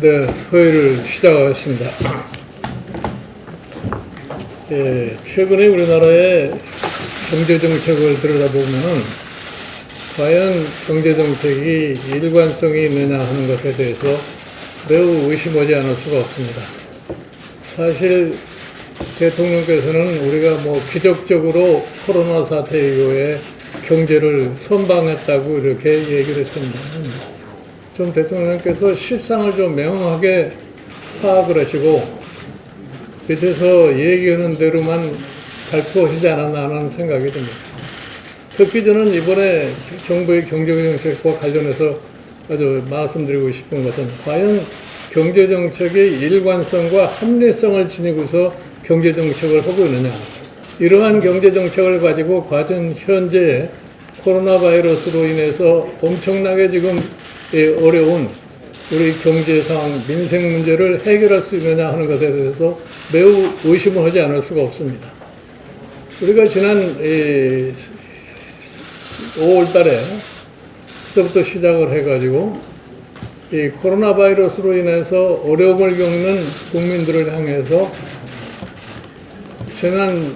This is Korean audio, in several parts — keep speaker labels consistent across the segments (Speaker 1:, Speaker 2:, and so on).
Speaker 1: 네, 회의를 시작하겠습니다. 최근에 우리나라의 경제정책을 들여다보면 과연 경제정책이 일관성이 있느냐 하는 것에 대해서 매우 의심하지 않을 수가 없습니다. 사실 대통령께서는 우리가 기적적으로 코로나 사태 이후에 경제를 선방했다고 이렇게 얘기를 했습니다. 좀 대통령께서 실상을 좀 명확하게 파악을 하시고 밑에서 얘기하는 대로만 발표하시지 않았나 하는 생각이 듭니다. 특히 저는 이번에 정부의 경제정책과 관련해서 아주 말씀드리고 싶은 것은 과연 경제정책의 일관성과 합리성을 지니고서 경제정책을 하고 있느냐. 이러한 경제정책을 가지고 과연 현재 코로나 바이러스로 인해서 엄청나게 지금 어려운 우리 경제 상황, 민생 문제를 해결할 수 있느냐 하는 것에 대해서 매우 의심을 하지 않을 수가 없습니다. 우리가 지난 5월 달에서부터 시작을 해가지고 이 코로나 바이러스로 인해서 어려움을 겪는 국민들을 향해서 재난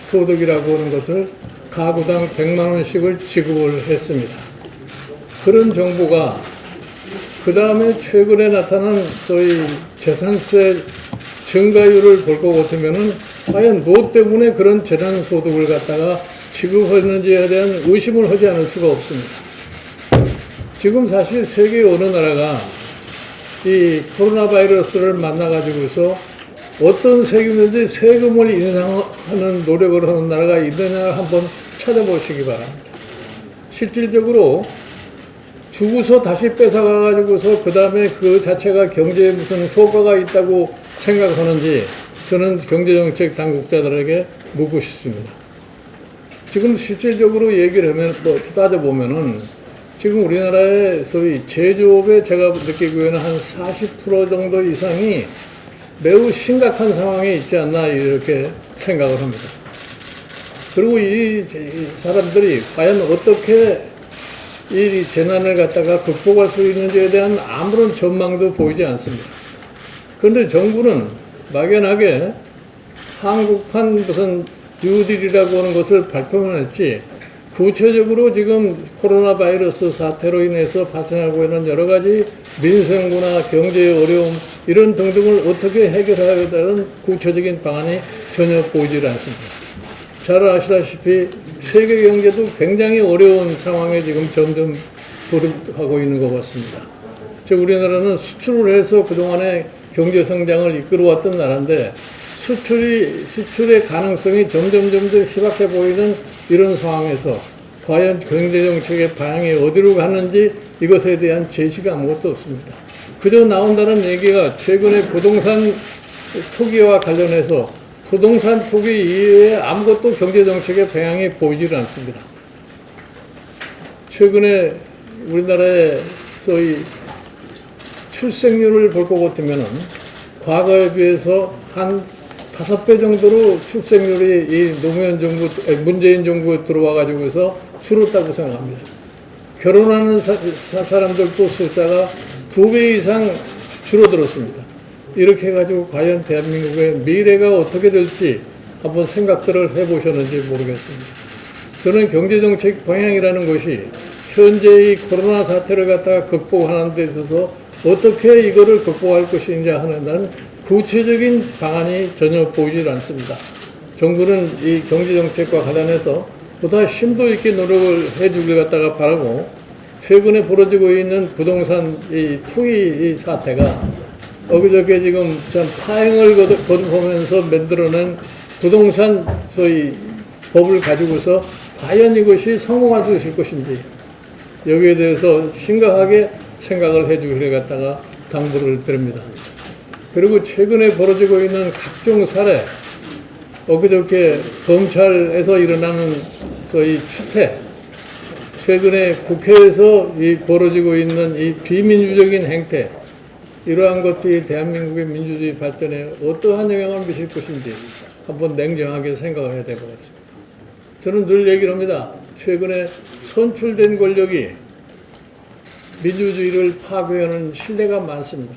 Speaker 1: 소득이라고 하는 것을 가구당 100만 원씩을 지급을 했습니다. 그런 정부가 그 다음에 최근에 나타난 소위 재산세 증가율을 볼 것 같으면은 과연 뭐 때문에 그런 재난 소득을 갖다가 지급했는지에 대한 의심을 하지 않을 수가 없습니다. 지금 사실 세계 어느 나라가 이 코로나 바이러스를 만나가지고서 어떤 세금인지 세금을 인상하는 노력을 하는 나라가 있느냐 한번 찾아보시기 바랍니다. 실질적으로 주고서 다시 뺏어가가지고서 그 다음에 그 자체가 경제에 무슨 효과가 있다고 생각하는지 저는 경제정책 당국자들에게 묻고 싶습니다. 지금 실질적으로 얘기를 하면 따져보면은 지금 우리나라의 소위 제조업에 제가 느끼기에는 한 40% 정도 이상이 매우 심각한 상황에 있지 않나 이렇게 생각을 합니다. 그리고 이 사람들이 과연 어떻게 이 재난을 갖다가 극복할 수 있는지에 대한 아무런 전망도 보이지 않습니다. 그런데 정부는 막연하게 한국판 무슨 뉴딜이라고 하는 것을 발표만 했지 구체적으로 지금 코로나 바이러스 사태로 인해서 발생하고 있는 여러 가지 민생구나 경제의 어려움 이런 등등을 어떻게 해결해야 되는 구체적인 방안이 전혀 보이질 않습니다. 잘 아시다시피 세계 경제도 굉장히 어려운 상황에 지금 점점 돌입하고 있는 것 같습니다. 즉 우리나라는 수출을 해서 그동안에 경제 성장을 이끌어왔던 나라인데 수출의 가능성이 점점 희박해 보이는 이런 상황에서 과연 경제정책의 방향이 어디로 가는지 이것에 대한 제시가 아무것도 없습니다. 그저 나온다는 얘기가 최근에 부동산 투기와 관련해서 부동산 투기 이외에 아무것도 경제정책의 방향이 보이질 않습니다. 최근에 우리나라의 소위 출생률을 볼 것 같으면 과거에 비해서 한 5배 정도로 출생률이 이 노무현 정부, 문재인 정부에 들어와 가지고서 줄었다고 생각합니다. 결혼하는 사람들도 숫자가 2배 이상 줄어들었습니다. 이렇게 해가지고 과연 대한민국의 미래가 어떻게 될지 한번 생각들을 해보셨는지 모르겠습니다. 저는 경제정책 방향이라는 것이 현재의 코로나 사태를 갖다가 극복하는 데 있어서 어떻게 이거를 극복할 것인지 하는 데는 구체적인 방안이 전혀 보이질 않습니다. 정부는 이 경제정책과 관련해서 보다 심도 있게 노력을 해주길 갖다가 바라고 최근에 벌어지고 있는 부동산 이 투기 사태가 어그저께 지금 참 파행을 거듭하면서 만들어낸 부동산 소위 법을 가지고서 과연 이것이 성공할 수 있을 것인지 여기에 대해서 심각하게 생각을 해주기를 갖다가 당부를 드립니다. 그리고 최근에 벌어지고 있는 각종 사례, 엊그저께 검찰에서 일어나는 소위 추태, 최근에 국회에서 벌어지고 있는 이 비민주적인 행태, 이러한 것들이 대한민국의 민주주의 발전에 어떠한 영향을 미칠 것인지 한번 냉정하게 생각을 해야 될 것 같습니다. 저는 늘 얘기를 합니다. 최근에 선출된 권력이 민주주의를 파괴하는 신뢰가 많습니다.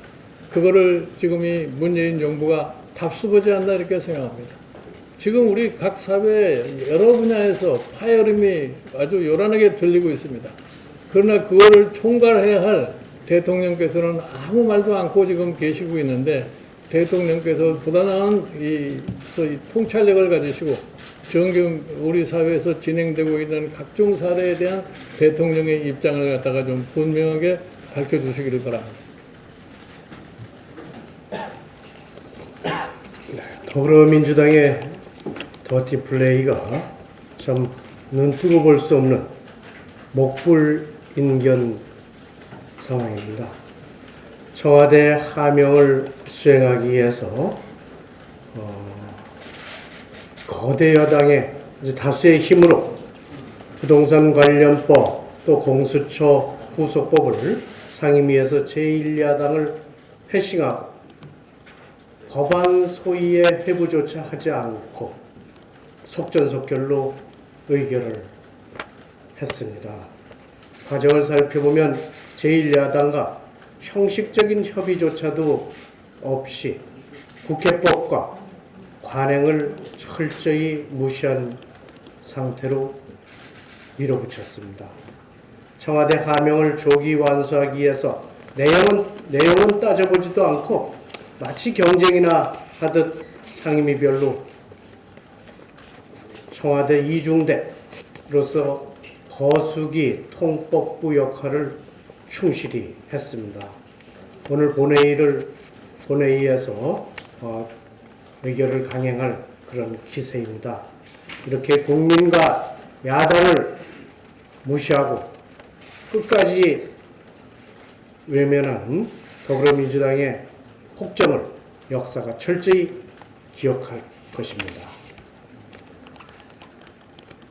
Speaker 1: 그거를 지금 이 문재인 정부가 답습하지 않나 이렇게 생각합니다. 지금 우리 각 사회 여러 분야에서 파열음이 아주 요란하게 들리고 있습니다. 그러나 그거를 총괄해야 할 대통령께서는 아무 말도 않고 지금 계시고 있는데, 대통령께서 보다 나은 소위 통찰력을 가지시고 지금 우리 사회에서 진행되고 있는 각종 사례에 대한 대통령의 입장을 갖다가 좀 분명하게 밝혀주시기를 바랍니다.
Speaker 2: 더불어민주당의 더티 플레이가 참 눈뜨고 볼 수 없는 목불인견 상황입니다. 청와대 하명을 수행하기 위해서 거대 여당의 다수의 힘으로 부동산 관련법 또 공수처 후속법을 상임위에서 제1야당을 패싱하고 법안 소위의 회부조차 하지 않고 속전속결로 의결을 했습니다. 과정을 살펴보면 제1야당과 형식적인 협의조차도 없이 국회법과 관행을 철저히 무시한 상태로 밀어붙였습니다. 청와대 하명을 조기 완수하기 위해서 내용은 따져보지도 않고 마치 경쟁이나 하듯 상임위별로 청와대 이중대로서 거수기 통법부 역할을 충실히 했습니다. 오늘 본회의에서 의결을 강행할 그런 기세입니다. 이렇게 국민과 야당을 무시하고 끝까지 외면한 더불어민주당의 폭정을 역사가 철저히 기억할 것입니다.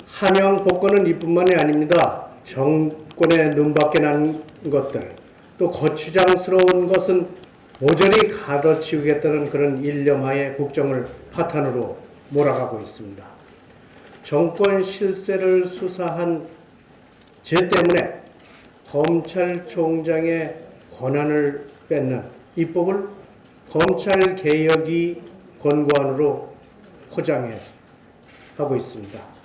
Speaker 2: 하명 복권은 이뿐만이 아닙니다. 정권의 눈밖에 난 것들, 또 거추장스러운 것은 모조리 가둬치우겠다는 그런 일념하에 국정을 파탄으로 몰아가고 있습니다. 정권 실세를 수사한 죄 때문에 검찰총장의 권한을 뺏는 입법을 검찰개혁이 권고안으로 포장해 하고 있습니다.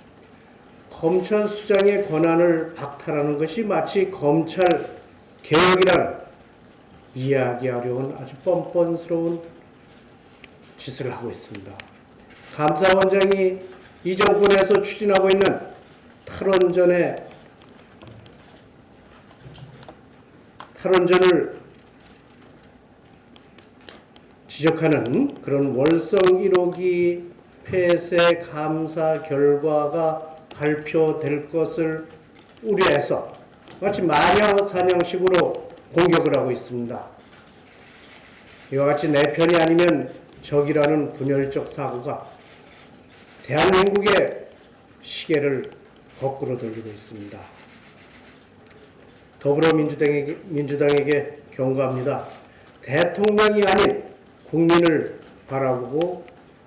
Speaker 2: 검찰 수장의 권한을 박탈하는 것이 마치 검찰 개혁이라는 이해하기 어려운 아주 뻔뻔스러운 짓을 하고 있습니다. 감사원장이 이 정권에서 추진하고 있는 탈원전을 지적하는 그런 월성 1호기 폐쇄 감사 결과가 발표될 것을 우려해서 마치 마녀 사냥식으로 공격을 하고 있습니다. 이와 같이 내 편이 아니면 적이라는 분열적 사고가 대한민국의 시계를 거꾸로 돌리고 있습니다. 더불어민주당에게 경고합니다. 대통령이 아닌 국민을 바라보고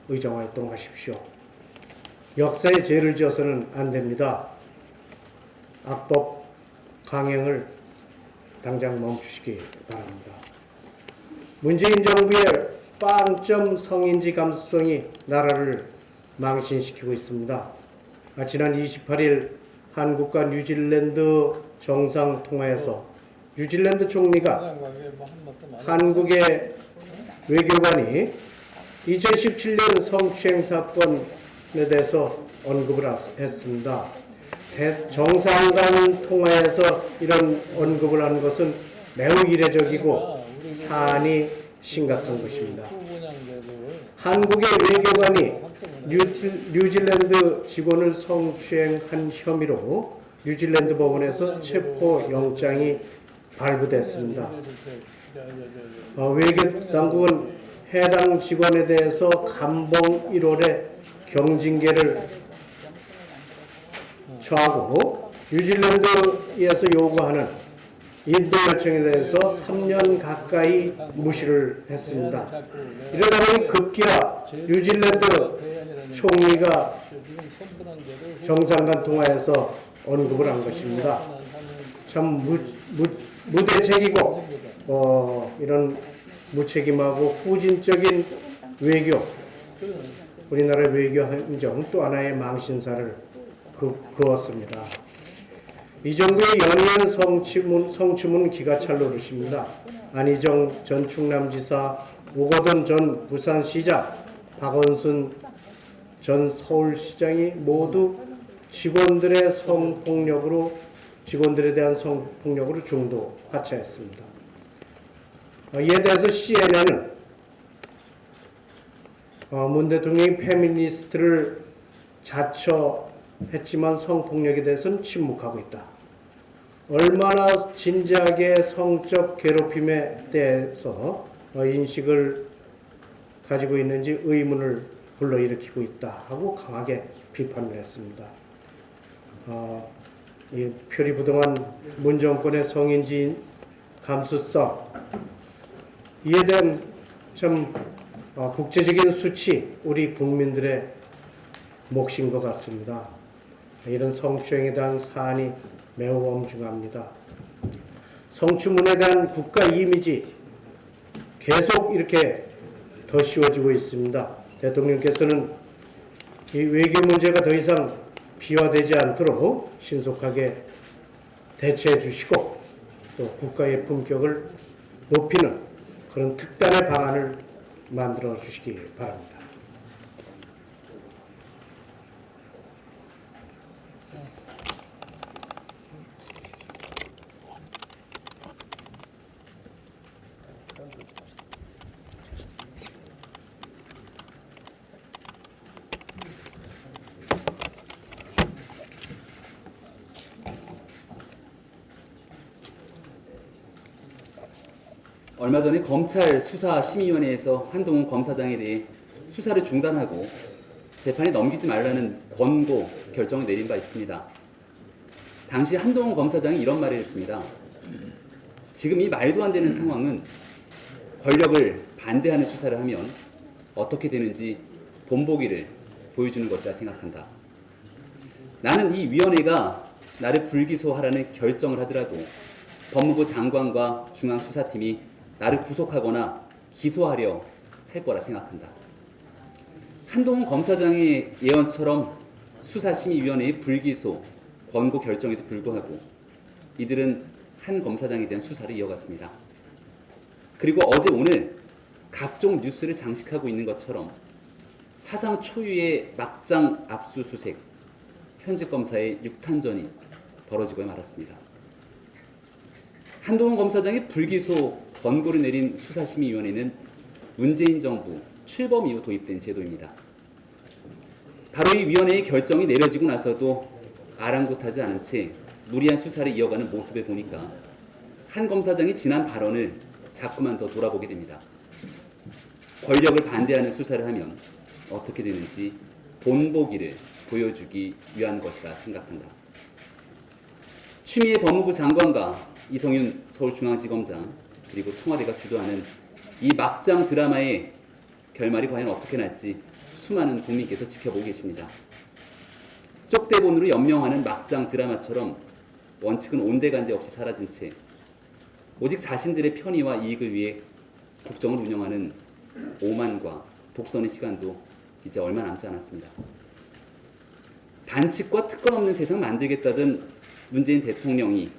Speaker 2: 의정활동하십시오. 역사에 죄를 지어서는 안 됩니다. 악법 강행을 당장 멈추시기 바랍니다. 문재인 정부의 빵점 성인지 감수성이 나라를 망신시키고 있습니다. 지난 28일 한국과 뉴질랜드 정상통화에서 뉴질랜드 총리가 한국의 외교관이 2017년 성추행 사건에 대해서 언급을 했습니다. 정상간 통화에서 이런 언급을 하는 것은 매우 이례적이고 사안이 심각한 것입니다. 한국의 외교관이 뉴질랜드 직원을 성추행한 혐의로 뉴질랜드 법원에서 체포영장이 발부됐습니다. 외교 당국은 해당 직원에 대해서 감봉 1월에 경징계를 처하고 뉴질랜드에서 요구하는 인도 요청에 대해서 3년 가까이 무시를 했습니다. 이러다 보니 급기야 뉴질랜드 총리가 정상간 통화에서 언급을 한 것입니다. 참 무대책이고 이런 무책임하고 후진적인 외교, 우리나라 외교 행정 또 하나의 망신사를 그었습니다. 이 정부의 연이은 성추문 기가찰 노릇입니다. 안희정 전 충남지사, 우거돈 전 부산시장, 박원순 전 서울시장이 모두 직원들에 대한 성폭력으로 중도 하차했습니다. 이에 대해서 CNN은 문 대통령이 페미니스트를 자처했지만 성폭력에 대해서는 침묵하고 있다. 얼마나 진지하게 성적 괴롭힘에 대해서 인식을 가지고 있는지 의문을 불러일으키고 있다 하고 강하게 비판을 했습니다. 이 표리부동한 문 정권의 성인지인 감수성, 이에 대한 참 국제적인 수치, 우리 국민들의 몫인 것 같습니다. 이런 성추행에 대한 사안이 매우 엄중합니다. 성추문에 대한 국가 이미지 계속 이렇게 더 씌워지고 있습니다. 대통령께서는 이 외교 문제가 더 이상 비화되지 않도록 신속하게 대처해 주시고 또 국가의 품격을 높이는 그런 특단의 방안을 만들어 주시기 바랍니다.
Speaker 3: 얼마 전에 검찰 수사심의위원회에서 한동훈 검사장에 대해 수사를 중단하고 재판에 넘기지 말라는 권고 결정을 내린 바 있습니다. 당시 한동훈 검사장이 이런 말을 했습니다. 지금 이 말도 안 되는 상황은 권력을 반대하는 수사를 하면 어떻게 되는지 본보기를 보여주는 것이라 생각한다. 나는 이 위원회가 나를 불기소하라는 결정을 하더라도 법무부 장관과 중앙수사팀이 나를 구속하거나 기소하려 할 거라 생각한다. 한동훈 검사장의 예언처럼 수사심의위원회의 불기소 권고 결정에도 불구하고 이들은 한 검사장에 대한 수사를 이어갔습니다. 그리고 어제 오늘 각종 뉴스를 장식하고 있는 것처럼 사상 초유의 막장 압수수색, 현직 검사의 육탄전이 벌어지고 말았습니다. 한동훈 검사장의 불기소 권고를 내린 수사심의위원회는 문재인 정부 출범 이후 도입된 제도입니다. 바로 이 위원회의 결정이 내려지고 나서도 아랑곳하지 않은 채 무리한 수사를 이어가는 모습을 보니까 한 검사장이 지난 발언을 자꾸만 더 돌아보게 됩니다. 권력을 반대하는 수사를 하면 어떻게 되는지 본보기를 보여주기 위한 것이라 생각한다. 추미애 법무부 장관과 이성윤 서울중앙지검장 그리고 청와대가 주도하는 이 막장 드라마의 결말이 과연 어떻게 날지 수많은 국민께서 지켜보고 계십니다. 쪽대본으로 연명하는 막장 드라마처럼 원칙은 온데간데 없이 사라진 채 오직 자신들의 편의와 이익을 위해 국정을 운영하는 오만과 독선의 시간도 이제 얼마 남지 않았습니다. 반칙과 특권 없는 세상 만들겠다던 문재인 대통령이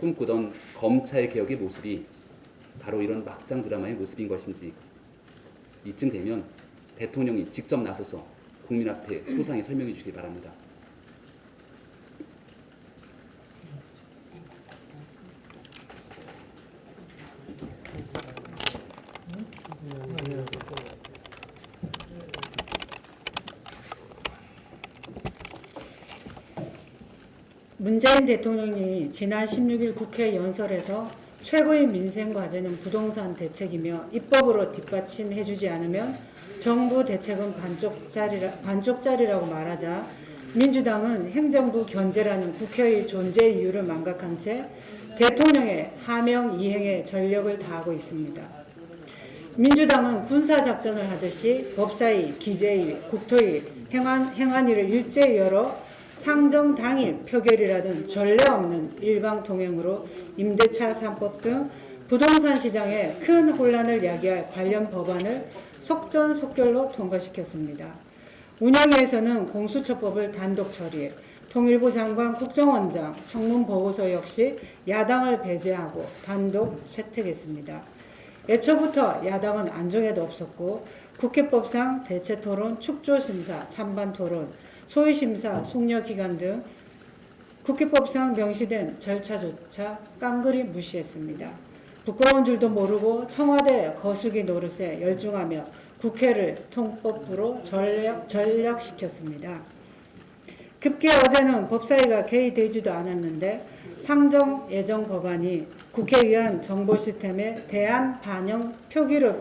Speaker 3: 꿈꾸던 검찰개혁의 모습이 바로 이런 막장 드라마의 모습인 것인지 이쯤 되면 대통령이 직접 나서서 국민 앞에 소상히 설명해 주시기 바랍니다.
Speaker 4: 문재인 대통령이 지난 16일 국회 연설에서 최고의 민생 과제는 부동산 대책이며 입법으로 뒷받침해주지 않으면 정부 대책은 반쪽짜리라고 말하자 민주당은 행정부 견제라는 국회의 존재 이유를 망각한 채 대통령의 하명 이행에 전력을 다하고 있습니다. 민주당은 군사작전을 하듯이 법사위, 기재위, 국토위, 행안위를 일제히 열어 상정 당일 표결이라든 전례 없는 일방통행으로 임대차 3법 등 부동산 시장에 큰 혼란을 야기할 관련 법안을 속전속결로 통과시켰습니다. 운영위에서는 공수처법을 단독 처리, 통일부 장관, 국정원장, 청문보고서 역시 야당을 배제하고 단독 채택했습니다. 애초부터 야당은 안중에도 없었고 국회법상 대체토론, 축조심사, 찬반토론, 소위심사, 숙려기간 등 국회법상 명시된 절차조차 깡그리 무시했습니다. 부끄러운 줄도 모르고 청와대 거수기 노릇에 열중하며 국회를 통법부로 전락시켰습니다. 급기 어제는 법사위가 개의되지도 않았는데 상정 예정 법안이 국회의원 정보 시스템에 대한 반영 폐기로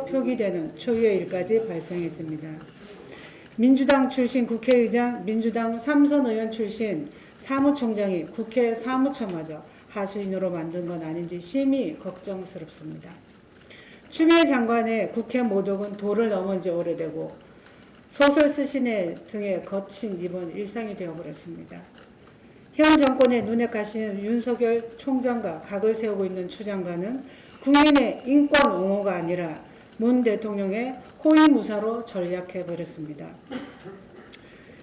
Speaker 4: 표기되는 초유의 일까지 발생했습니다. 민주당 출신 국회의장, 민주당 삼선 의원 출신 사무총장이 국회 사무처마저 하수인으로 만든 건 아닌지 심히 걱정스럽습니다. 추미애 장관의 국회 모독은 도를 넘은 지 오래되고 소설 쓰시네 등의 거친 입은 일상이 되어버렸습니다. 현 정권의 눈에 가시는 윤석열 총장과 각을 세우고 있는 추 장관은 국민의 인권 옹호가 아니라 문 대통령의 호위무사로 전략해버렸습니다.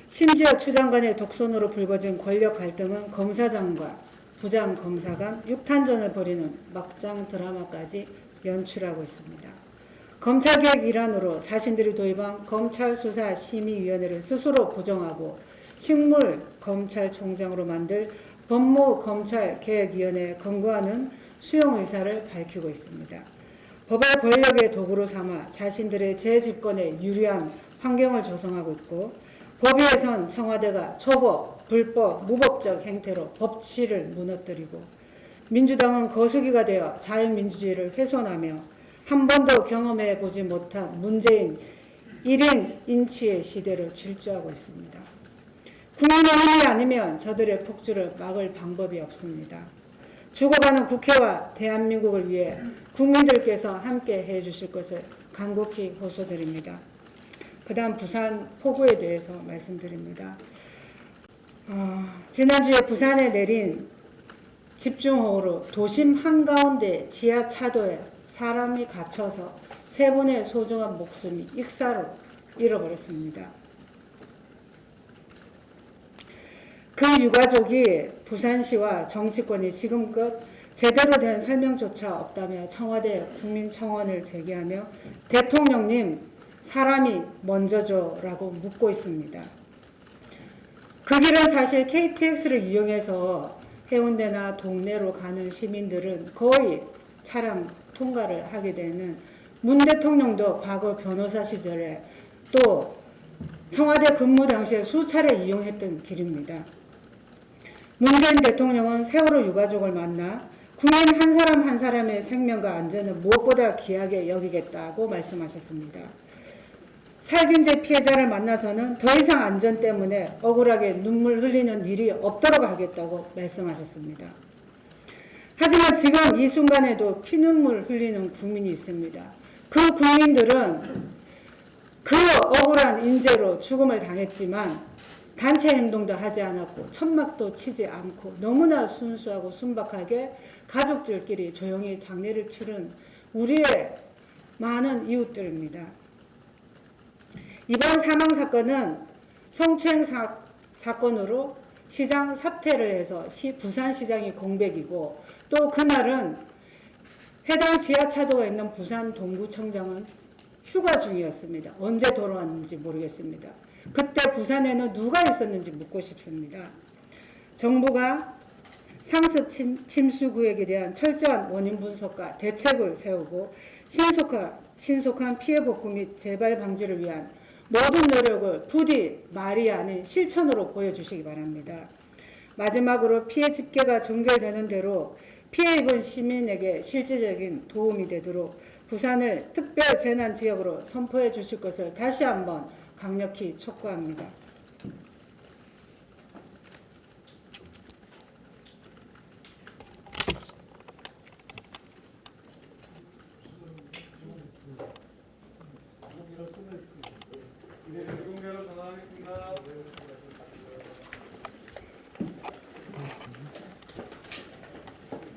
Speaker 4: 심지어 추 장관의 독선으로 불거진 권력 갈등은 검사장과 부장검사 간 육탄전을 벌이는 막장 드라마까지 연출하고 있습니다. 검찰개혁 일환으로 자신들이 도입한 검찰수사심의위원회를 스스로 부정하고 식물검찰총장으로 만들 법무검찰개혁위원회에 권고하는 수용 의사를 밝히고 있습니다. 법을 권력의 도구로 삼아 자신들의 재집권에 유리한 환경을 조성하고 있고 법위에선 청와대가 초법, 불법, 무법적 행태로 법치를 무너뜨리고 민주당은 거수기가 되어 자유민주주의를 훼손하며 한 번도 경험해 보지 못한 문재인 1인 인치의 시대를 질주하고 있습니다. 국민의 힘이 아니면 저들의 폭주를 막을 방법이 없습니다. 죽어가는 국회와 대한민국을 위해 국민들께서 함께 해주실 것을 간곡히 호소드립니다. 그 다음 부산 폭우에 대해서 말씀드립니다. 지난주에 부산에 내린 집중호우로 도심 한가운데 지하차도에 사람이 갇혀서 3분의 소중한 목숨이 익사로 잃어버렸습니다. 그 유가족이 부산시와 정치권이 지금껏 제대로 된 설명조차 없다며 청와대 국민청원을 제기하며 대통령님 사람이 먼저죠라고 묻고 있습니다. 그 길은 사실 KTX를 이용해서 해운대나 동래로 가는 시민들은 거의 차량 통과를 하게 되는 문 대통령도 과거 변호사 시절에 또 청와대 근무 당시에 수차례 이용했던 길입니다. 문재인 대통령은 세월호 유가족을 만나 국민 한 사람 한 사람의 생명과 안전을 무엇보다 귀하게 여기겠다고 말씀하셨습니다. 살균제 피해자를 만나서는 더 이상 안전 때문에 억울하게 눈물 흘리는 일이 없도록 하겠다고 말씀하셨습니다. 하지만 지금 이 순간에도 피눈물 흘리는 국민이 있습니다. 그 국민들은 그 억울한 인재로 죽음을 당했지만 단체 행동도 하지 않았고 천막도 치지 않고 너무나 순수하고 순박하게 가족들끼리 조용히 장례를 치른 우리의 많은 이웃들입니다. 이번 사망사건은 성추행 사건으로 시장 사퇴를 해서 부산시장이 공백이고 또 그날은 해당 지하차도가 있는 부산 동구청장은 휴가 중이었습니다. 언제 돌아왔는지 모르겠습니다. 그때 부산에는 누가 있었는지 묻고 싶습니다. 정부가 상습 침수 구역에 대한 철저한 원인 분석과 대책을 세우고 신속한 피해 복구 및 재발 방지를 위한 모든 노력을 부디 말이 아닌 실천으로 보여주시기 바랍니다. 마지막으로 피해 집계가 종결되는 대로 피해 입은 시민에게 실질적인 도움이 되도록 부산을 특별 재난 지역으로 선포해 주실 것을 다시 한번 강력히 촉구합니다.
Speaker 1: 네.